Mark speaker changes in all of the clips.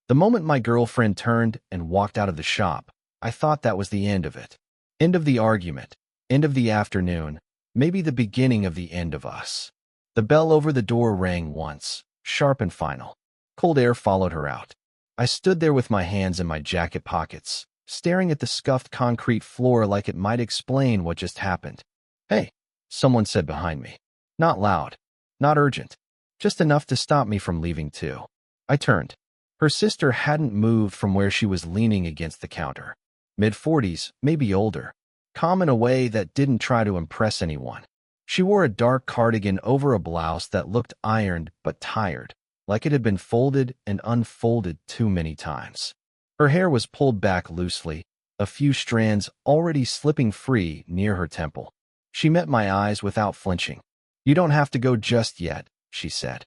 Speaker 1: The moment my girlfriend turned and walked out of the shop, I thought that was the end of it. End of the argument, end of the afternoon, maybe the beginning of the end of us. The bell over the door rang once, sharp and final. Cold air followed her out. I stood there with my hands in my jacket pockets, staring at the scuffed concrete floor like it might explain what just happened. "Hey," someone said behind me. Not loud, not urgent, just enough to stop me from leaving too. I turned. Her sister hadn't moved from where she was leaning against the counter. Mid-40s, maybe older. Calm in a way that didn't try to impress anyone. She wore a dark cardigan over a blouse that looked ironed but tired, like it had been folded and unfolded too many times. Her hair was pulled back loosely, a few strands already slipping free near her temple. She met my eyes without flinching. "You don't have to go just yet," she said.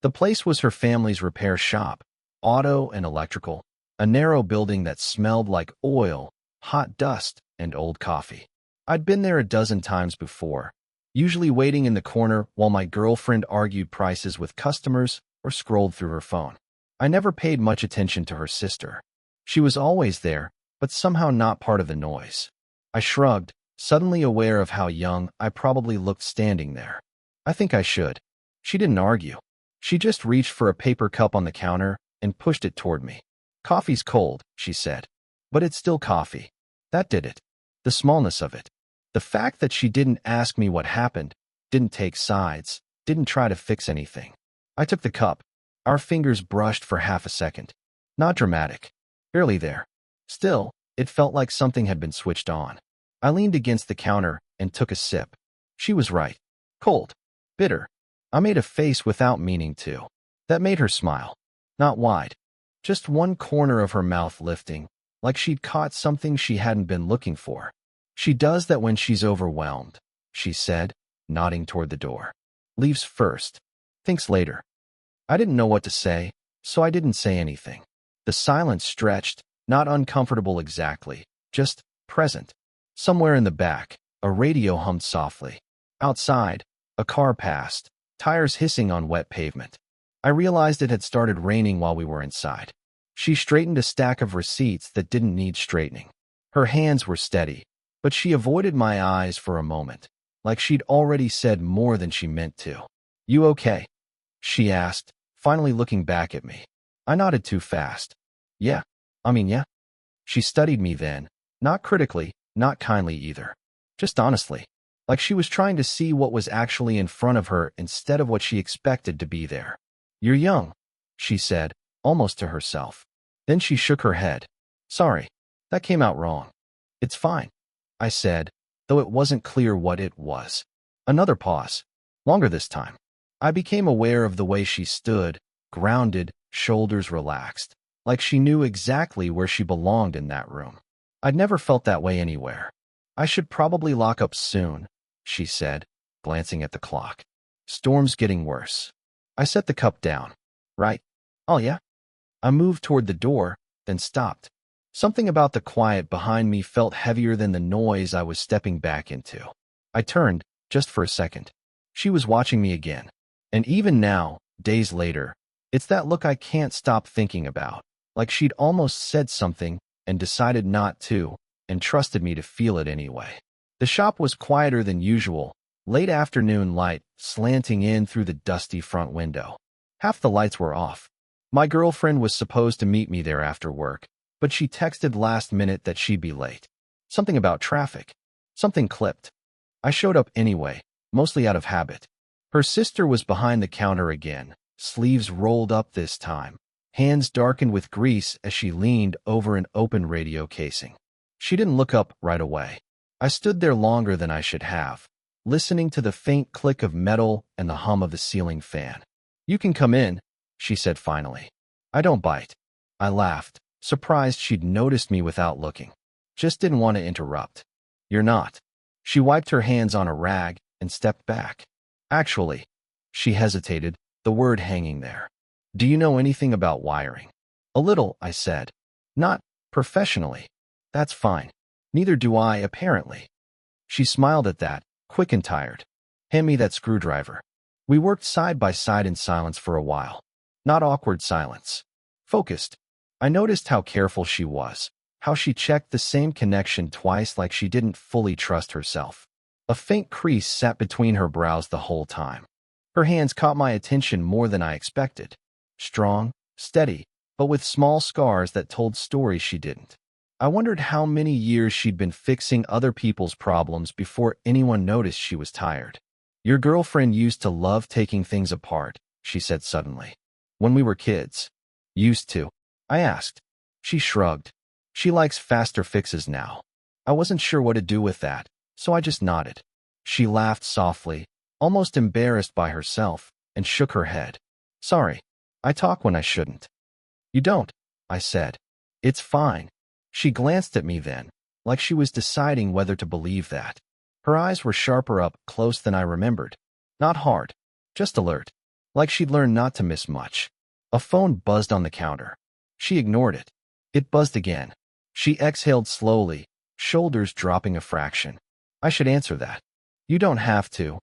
Speaker 1: The place was her family's repair shop, auto and electrical, a narrow building that smelled like oil, hot dust, and old coffee. I'd been there a dozen times before, usually waiting in the corner while my girlfriend argued prices with customers or scrolled through her phone. I never paid much attention to her sister. She was always there, but somehow not part of the noise. I shrugged, suddenly aware of how young I probably looked standing there. "I think I should." She didn't argue. She just reached for a paper cup on the counter and pushed it toward me. "Coffee's cold," she said. "But it's still coffee." That did it. The smallness of it. The fact that she didn't ask me what happened, didn't take sides, didn't try to fix anything. I took the cup. Our fingers brushed for half a second. Not dramatic. Barely there. Still, it felt like something had been switched on. I leaned against the counter and took a sip. She was right. Cold. Bitter. I made a face without meaning to. That made her smile. Not wide. Just one corner of her mouth lifting, like she'd caught something she hadn't been looking for. "She does that when she's overwhelmed," she said, nodding toward the door. "Leaves first. Thinks later." I didn't know what to say, so I didn't say anything. The silence stretched, not uncomfortable exactly, just present. Somewhere in the back, a radio hummed softly. Outside, a car passed, tires hissing on wet pavement. I realized it had started raining while we were inside. She straightened a stack of receipts that didn't need straightening. Her hands were steady, but she avoided my eyes for a moment, like she'd already said more than she meant to. "You okay?" she asked, finally looking back at me. I nodded too fast. Yeah. She studied me then, not critically, not kindly either. Just honestly, like she was trying to see what was actually in front of her instead of what she expected to be there. "You're young," she said, almost to herself. Then she shook her head. "Sorry, that came out wrong." "It's fine," I said, though it wasn't clear what it was. Another pause. Longer this time. I became aware of the way she stood, grounded, shoulders relaxed, like she knew exactly where she belonged in that room. I'd never felt that way anywhere. "I should probably lock up soon," she said, glancing at the clock. "Storm's getting worse." I set the cup down. "Right. Oh yeah?" I moved toward the door, then stopped. Something about the quiet behind me felt heavier than the noise I was stepping back into. I turned, just for a second. She was watching me again. And even now, days later, it's that look I can't stop thinking about, like she'd almost said something and decided not to, and trusted me to feel it anyway. The shop was quieter than usual, late afternoon light slanting in through the dusty front window. Half the lights were off. My girlfriend was supposed to meet me there after work, but she texted last minute that she'd be late. Something about traffic. Something clipped. I showed up anyway, mostly out of habit. Her sister was behind the counter again, sleeves rolled up this time, hands darkened with grease as she leaned over an open radio casing. She didn't look up right away. I stood there longer than I should have, listening to the faint click of metal and the hum of the ceiling fan. "You can come in," she said finally. "I don't bite." I laughed, surprised she'd noticed me without looking. Just didn't want to interrupt. "You're not." She wiped her hands on a rag and stepped back. "Actually," she hesitated, the word hanging there. "Do you know anything about wiring?" "A little," I said. "Not professionally." "That's fine. Neither do I, apparently." She smiled at that, quick and tired. "Hand me that screwdriver." We worked side by side in silence for a while. Not awkward silence. Focused. I noticed how careful she was, how she checked the same connection twice like she didn't fully trust herself. A faint crease sat between her brows the whole time. Her hands caught my attention more than I expected. Strong, steady, but with small scars that told stories she didn't. I wondered how many years she'd been fixing other people's problems before anyone noticed she was tired. Your girlfriend used to love taking things apart, she said suddenly. When we were kids. Used to? I asked. She shrugged. She likes faster fixes now. I wasn't sure what to do with that, so I just nodded. She laughed softly, almost embarrassed by herself, and shook her head. Sorry, I talk when I shouldn't. You don't, I said. It's fine. She glanced at me then, like she was deciding whether to believe that. Her eyes were sharper up close than I remembered. Not hard, just alert, like she'd learned not to miss much. A phone buzzed on the counter. She ignored it. It buzzed again. She exhaled slowly, shoulders dropping a fraction. I should answer that. You don't have to,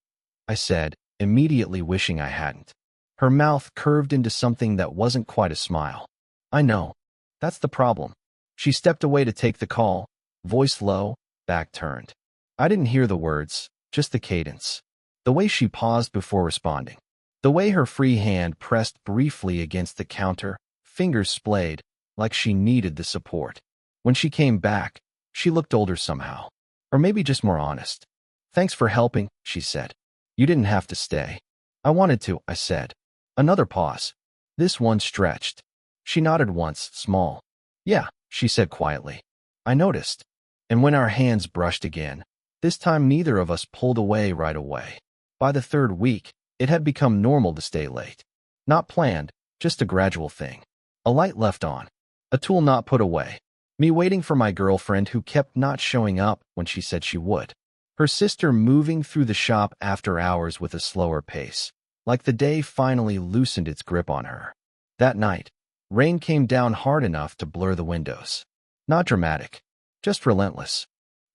Speaker 1: I said, immediately wishing I hadn't. Her mouth curved into something that wasn't quite a smile. I know. That's the problem. She stepped away to take the call, voice low, back turned. I didn't hear the words, just the cadence. The way she paused before responding. The way her free hand pressed briefly against the counter, fingers splayed, like she needed the support. When she came back, she looked older somehow. Or maybe just more honest. Thanks for helping, she said. You didn't have to stay. I wanted to, I said. Another pause. This one stretched. She nodded once, small. Yeah, she said quietly. I noticed. And when our hands brushed again, this time neither of us pulled away right away. By the third week, it had become normal to stay late. Not planned, just a gradual thing. A light left on. A tool not put away. Me waiting for my girlfriend who kept not showing up when she said she would. Her sister moving through the shop after hours with a slower pace, like the day finally loosened its grip on her. That night, rain came down hard enough to blur the windows. Not dramatic, just relentless.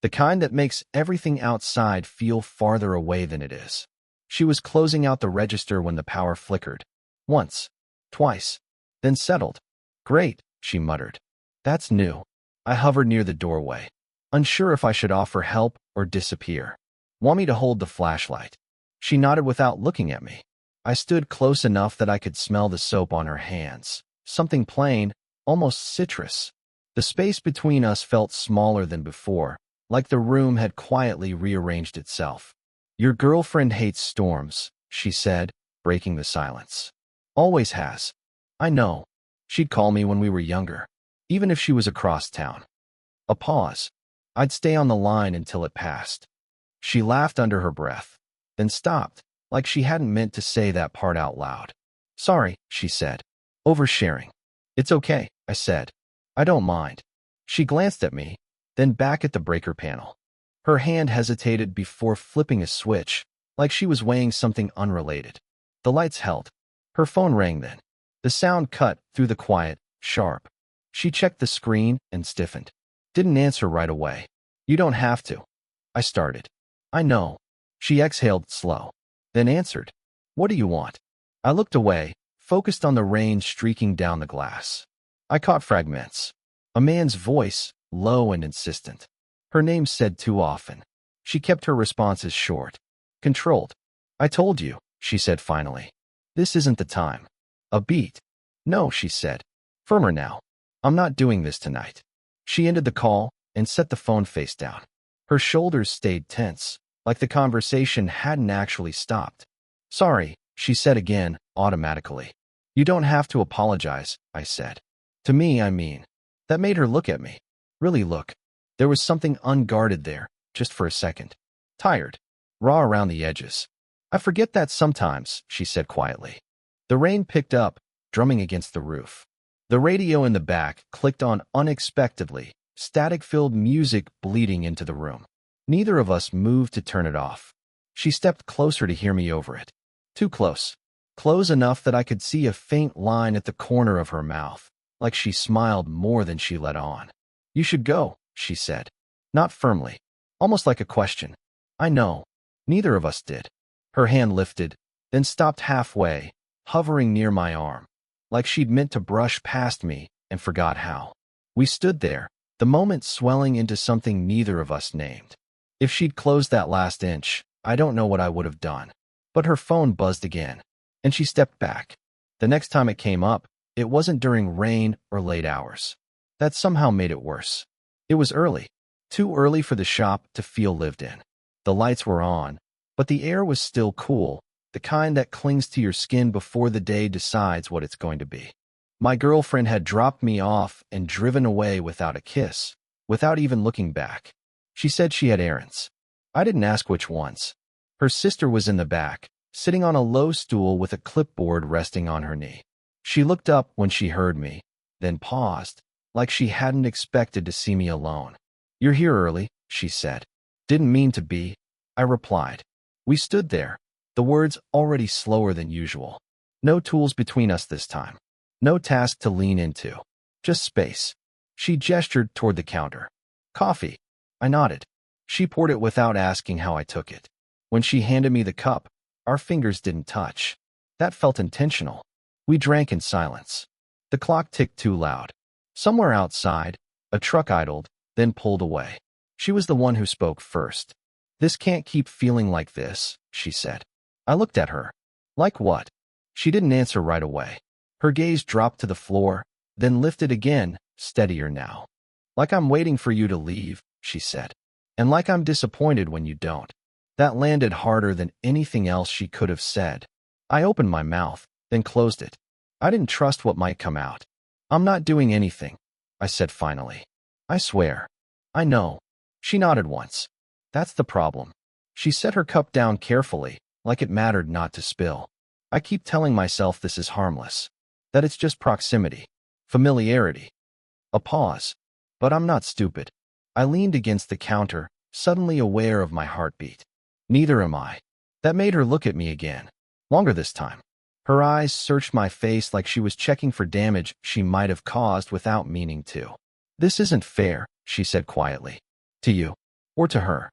Speaker 1: The kind that makes everything outside feel farther away than it is. She was closing out the register when the power flickered. Once, twice, then settled. Great, she muttered. That's new. I hovered near the doorway, unsure if I should offer help or disappear. Want me to hold the flashlight? She nodded without looking at me. I stood close enough that I could smell the soap on her hands. Something plain, almost citrus. The space between us felt smaller than before, like the room had quietly rearranged itself. Your girlfriend hates storms, she said, breaking the silence. Always has. I know. She'd call me when we were younger, even if she was across town. A pause. I'd stay on the line until it passed. She laughed under her breath, then stopped, like she hadn't meant to say that part out loud. Sorry, she said. Oversharing. It's okay, I said. I don't mind. She glanced at me, then back at the breaker panel. Her hand hesitated before flipping a switch, like she was weighing something unrelated. The lights held. Her phone rang then. The sound cut through the quiet, sharp. She checked the screen and stiffened. Didn't answer right away. You don't have to. I started. I know. She exhaled slow, then answered. What do you want? I looked away, focused on the rain streaking down the glass. I caught fragments. A man's voice, low and insistent. Her name said too often. She kept her responses short. Controlled. I told you, she said finally. This isn't the time. A beat. No, she said. Firmer now. I'm not doing this tonight. She ended the call and set the phone face down. Her shoulders stayed tense, like the conversation hadn't actually stopped. Sorry, she said again, automatically. You don't have to apologize, I said. To me, I mean. That made her look at me. Really look. There was something unguarded there, just for a second. Tired. Raw around the edges. I forget that sometimes, she said quietly. The rain picked up, drumming against the roof. The radio in the back clicked on unexpectedly, static-filled music bleeding into the room. Neither of us moved to turn it off. She stepped closer to hear me over it. Too close. Close enough that I could see a faint line at the corner of her mouth, like she smiled more than she let on. You should go, she said. Not firmly. Almost like a question. I know. Neither of us did. Her hand lifted, then stopped halfway, hovering near my arm, like she'd meant to brush past me, and forgot how. We stood there, the moment swelling into something neither of us named. If she'd closed that last inch, I don't know what I would have done. But her phone buzzed again, and she stepped back. The next time it came up, it wasn't during rain or late hours. That somehow made it worse. It was early, too early for the shop to feel lived in. The lights were on, but the air was still cool, the kind that clings to your skin before the day decides what it's going to be. My girlfriend had dropped me off and driven away without a kiss, without even looking back. She said she had errands. I didn't ask which ones. Her sister was in the back, sitting on a low stool with a clipboard resting on her knee. She looked up when she heard me, then paused, like she hadn't expected to see me alone. "You're here early," she said. "Didn't mean to be," I replied. We stood there, the words already slower than usual. No tools between us this time. No task to lean into. Just space. She gestured toward the counter. "Coffee." I nodded. She poured it without asking how I took it. When she handed me the cup, our fingers didn't touch. That felt intentional. We drank in silence. The clock ticked too loud. Somewhere outside, a truck idled, then pulled away. She was the one who spoke first. "This can't keep feeling like this," she said. I looked at her. "Like what?" She didn't answer right away. Her gaze dropped to the floor, then lifted again, steadier now. "Like I'm waiting for you to leave," she said. "And like I'm disappointed when you don't." That landed harder than anything else she could have said. I opened my mouth, then closed it. I didn't trust what might come out. "I'm not doing anything," I said finally. "I swear." "I know." She nodded once. "That's the problem." She set her cup down carefully, like it mattered not to spill. "I keep telling myself this is harmless, that it's just proximity, familiarity." A pause. But I'm not stupid. I leaned against the counter, suddenly aware of my heartbeat. Neither am I. That made her look at me again. Longer this time. Her eyes searched my face like she was checking for damage she might have caused without meaning to. "This isn't fair," she said quietly. "To you. Or to her."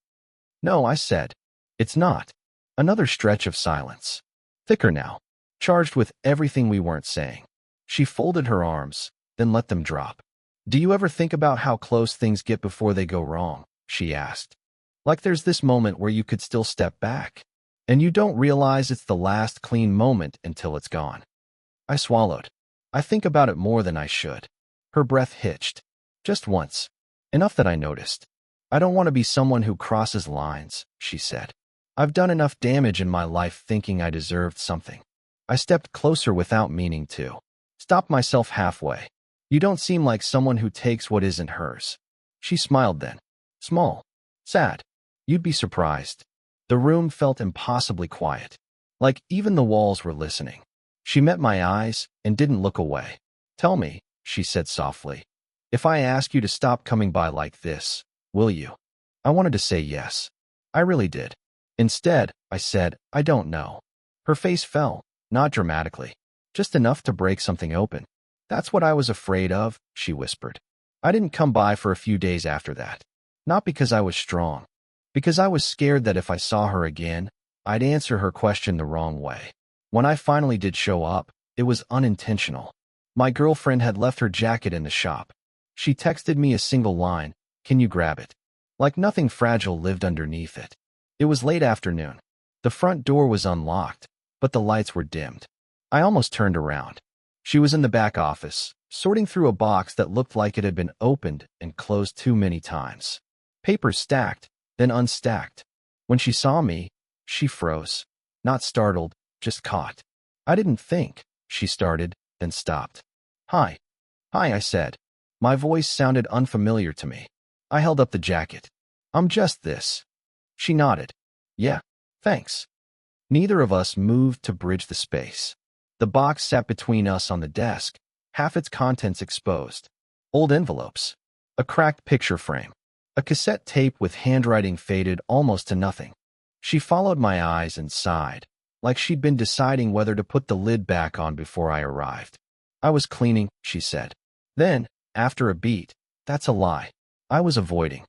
Speaker 1: "No," I said. "It's not." Another stretch of silence. Thicker now. Charged with everything we weren't saying. She folded her arms, then let them drop. "Do you ever think about how close things get before they go wrong?" she asked. "Like there's this moment where you could still step back, and you don't realize it's the last clean moment until it's gone." I swallowed. "I think about it more than I should." Her breath hitched. "Just once. Enough that I noticed." "I don't want to be someone who crosses lines," she said. "I've done enough damage in my life thinking I deserved something." I stepped closer without meaning to. Stopped myself halfway. "You don't seem like someone who takes what isn't hers." She smiled then. Small. Sad. You'd be surprised. The room felt impossibly quiet. Like even the walls were listening. She met my eyes and didn't look away. "Tell me," she said softly, "if I ask you to stop coming by like this, will you?" I wanted to say yes. I really did. Instead, I said, "I don't know." Her face fell, not dramatically, just enough to break something open. "That's what I was afraid of," she whispered. I didn't come by for a few days after that. Not because I was strong. Because I was scared that if I saw her again, I'd answer her question the wrong way. When I finally did show up, it was unintentional. My girlfriend had left her jacket in the shop. She texted me a single line, "Can you grab it?" Like nothing fragile lived underneath it. It was late afternoon. The front door was unlocked, but the lights were dimmed. I almost turned around. She was in the back office, sorting through a box that looked like it had been opened and closed too many times. Papers stacked, then unstacked. When she saw me, she froze. Not startled, just caught. "I didn't think," she started, then stopped. "Hi." "Hi," I said. My voice sounded unfamiliar to me. I held up the jacket. "I'm just this." She nodded. "Yeah, thanks." Neither of us moved to bridge the space. The box sat between us on the desk, half its contents exposed. Old envelopes. A cracked picture frame. A cassette tape with handwriting faded almost to nothing. She followed my eyes and sighed, like she'd been deciding whether to put the lid back on before I arrived. "I was cleaning," she said. Then, after a beat, "That's a lie." I was avoiding.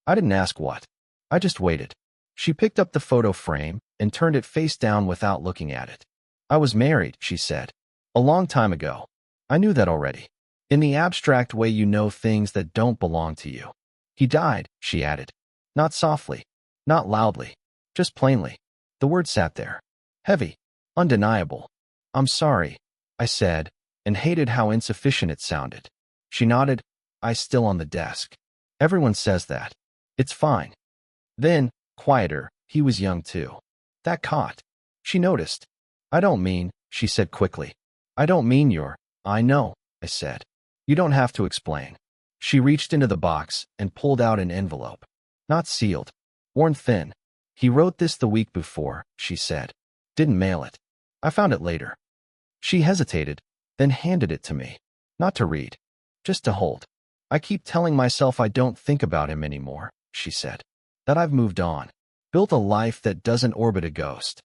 Speaker 1: I didn't ask what. I just waited. She picked up the photo frame and turned it face down without looking at it. "I was married," she said. "A long time ago." I knew that already. In the abstract way you know things that don't belong to you. He died, she added. Not softly, not loudly, just plainly. The word sat there. Heavy, undeniable. I'm sorry, I said, and hated how insufficient it sounded. She nodded, eyes still on the desk. Everyone says that. It's fine. Then, quieter, he was young too. That caught. She noticed. I don't mean, she said quickly. I don't mean I know, I said. You don't have to explain. She reached into the box and pulled out an envelope. Not sealed. Worn thin. He wrote this the week before, she said. Didn't mail it. I found it later. She hesitated, then handed it to me. Not to read. Just to hold. I keep telling myself I don't think about him anymore, she said. That I've moved on. Built a life that doesn't orbit a ghost.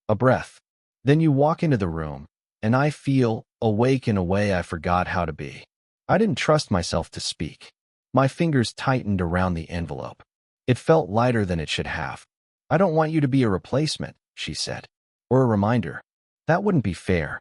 Speaker 1: A breath. Then you walk into the room, and I feel awake in a way I forgot how to be. I didn't trust myself to speak. My fingers tightened around the envelope. It felt lighter than it should have. I don't want you to be a replacement, she said. Or a reminder. That wouldn't be fair.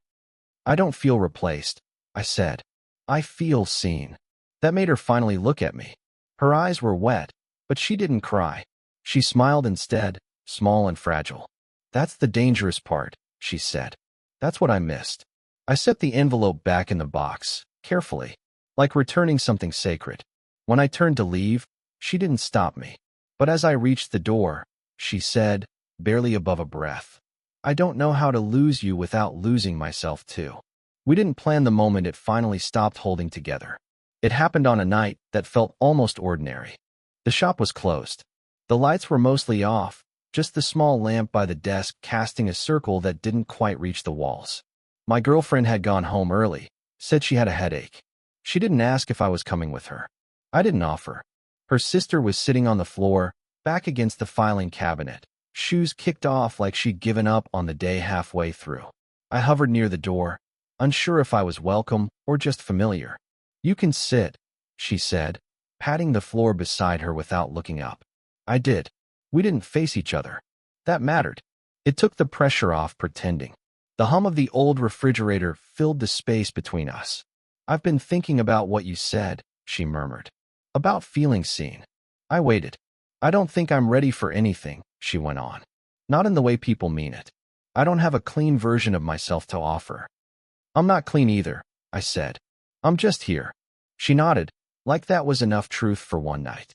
Speaker 1: I don't feel replaced, I said. I feel seen. That made her finally look at me. Her eyes were wet, but she didn't cry. She smiled instead, small and fragile. That's the dangerous part, she said. That's what I missed. I set the envelope back in the box, carefully, like returning something sacred. When I turned to leave, she didn't stop me. But as I reached the door, she said, barely above a breath, I don't know how to lose you without losing myself too. We didn't plan the moment it finally stopped holding together. It happened on a night that felt almost ordinary. The shop was closed. The lights were mostly off, just the small lamp by the desk casting a circle that didn't quite reach the walls. My girlfriend had gone home early, said she had a headache. She didn't ask if I was coming with her. I didn't offer. Her sister was sitting on the floor, back against the filing cabinet, shoes kicked off like she'd given up on the day halfway through. I hovered near the door, unsure if I was welcome or just familiar. You can sit, she said, patting the floor beside her without looking up. I did. We didn't face each other. That mattered. It took the pressure off pretending. The hum of the old refrigerator filled the space between us. I've been thinking about what you said, she murmured. About feeling seen. I waited. I don't think I'm ready for anything, she went on. Not in the way people mean it. I don't have a clean version of myself to offer. I'm not clean either, I said. I'm just here. She nodded, like that was enough truth for one night.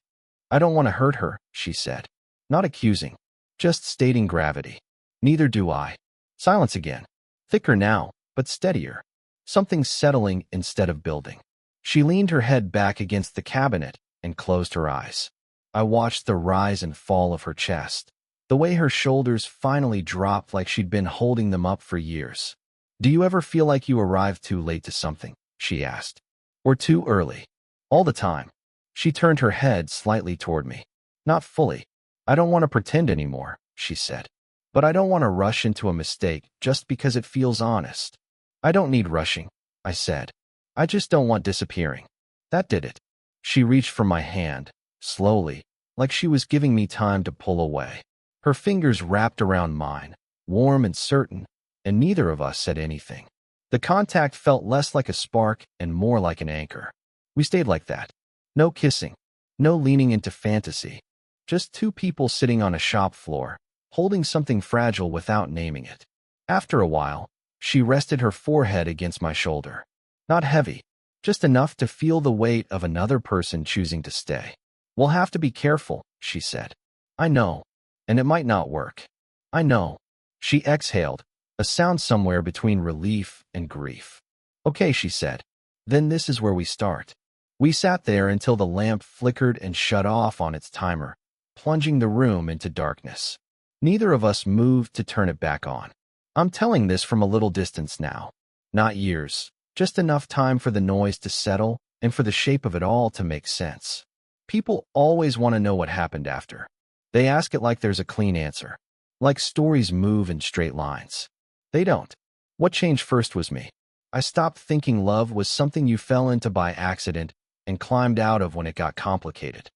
Speaker 1: I don't want to hurt her, she said. Not accusing. Just stating gravity. Neither do I. Silence again. Thicker now, but steadier. Something settling instead of building. She leaned her head back against the cabinet and closed her eyes. I watched the rise and fall of her chest, the way her shoulders finally dropped like she'd been holding them up for years. Do you ever feel like you arrived too late to something? She asked. Or too early? All the time. She turned her head slightly toward me. Not fully. I don't want to pretend anymore, she said. But I don't want to rush into a mistake just because it feels honest. I don't need rushing, I said. I just don't want disappearing. That did it. She reached for my hand, slowly, like she was giving me time to pull away. Her fingers wrapped around mine, warm and certain, and neither of us said anything. The contact felt less like a spark and more like an anchor. We stayed like that. No kissing, no leaning into fantasy. Just two people sitting on a shop floor, holding something fragile without naming it. After a while, she rested her forehead against my shoulder. Not heavy, just enough to feel the weight of another person choosing to stay. We'll have to be careful, she said. I know. And it might not work. I know. She exhaled, a sound somewhere between relief and grief. Okay, she said. Then this is where we start. We sat there until the lamp flickered and shut off on its timer, plunging the room into darkness. Neither of us moved to turn it back on. I'm telling this from a little distance now. Not years, just enough time for the noise to settle and for the shape of it all to make sense. People always want to know what happened after. They ask it like there's a clean answer. Like stories move in straight lines. They don't. What changed first was me. I stopped thinking love was something you fell into by accident and climbed out of when it got complicated.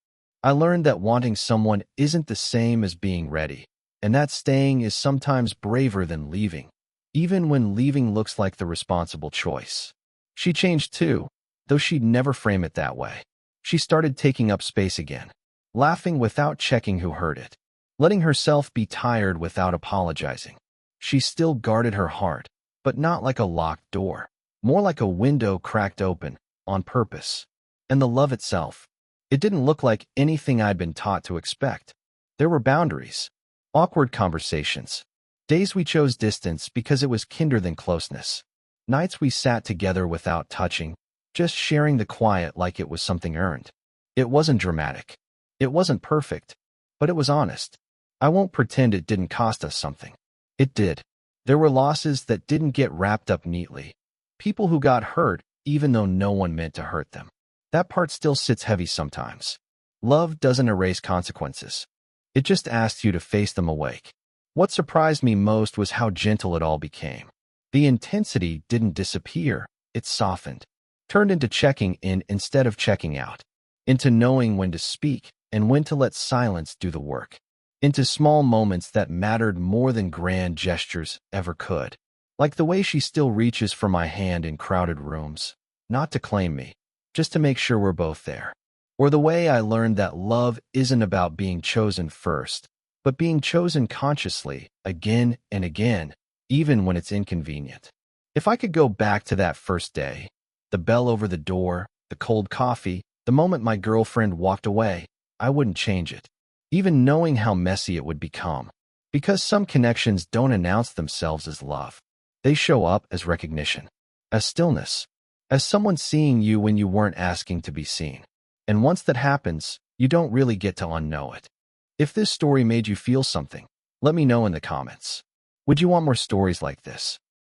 Speaker 1: I learned that wanting someone isn't the same as being ready, and that staying is sometimes braver than leaving, even when leaving looks like the responsible choice. She changed too, though she'd never frame it that way. She started taking up space again, laughing without checking who heard it, letting herself be tired without apologizing. She still guarded her heart, but not like a locked door, more like a window cracked open, on purpose. And the love itself, it didn't look like anything I'd been taught to expect. There were boundaries, awkward conversations, days we chose distance because it was kinder than closeness, nights we sat together without touching, just sharing the quiet like it was something earned. It wasn't dramatic. It wasn't perfect, but it was honest. I won't pretend it didn't cost us something. It did. There were losses that didn't get wrapped up neatly. People who got hurt even though no one meant to hurt them. That part still sits heavy sometimes. Love doesn't erase consequences. It just asks you to face them awake. What surprised me most was how gentle it all became. The intensity didn't disappear, it softened, turned into checking in instead of checking out, into knowing when to speak and when to let silence do the work, into small moments that mattered more than grand gestures ever could. Like the way she still reaches for my hand in crowded rooms, not to claim me, just to make sure we're both there. Or the way I learned that love isn't about being chosen first, but being chosen consciously, again and again, even when it's inconvenient. If I could go back to that first day, the bell over the door, the cold coffee, the moment my girlfriend walked away, I wouldn't change it, even knowing how messy it would become. Because some connections don't announce themselves as love. They show up as recognition, as stillness, as someone seeing you when you weren't asking to be seen. And once that happens, you don't really get to unknow it. If this story made you feel something, let me know in the comments. Would you want more stories like this?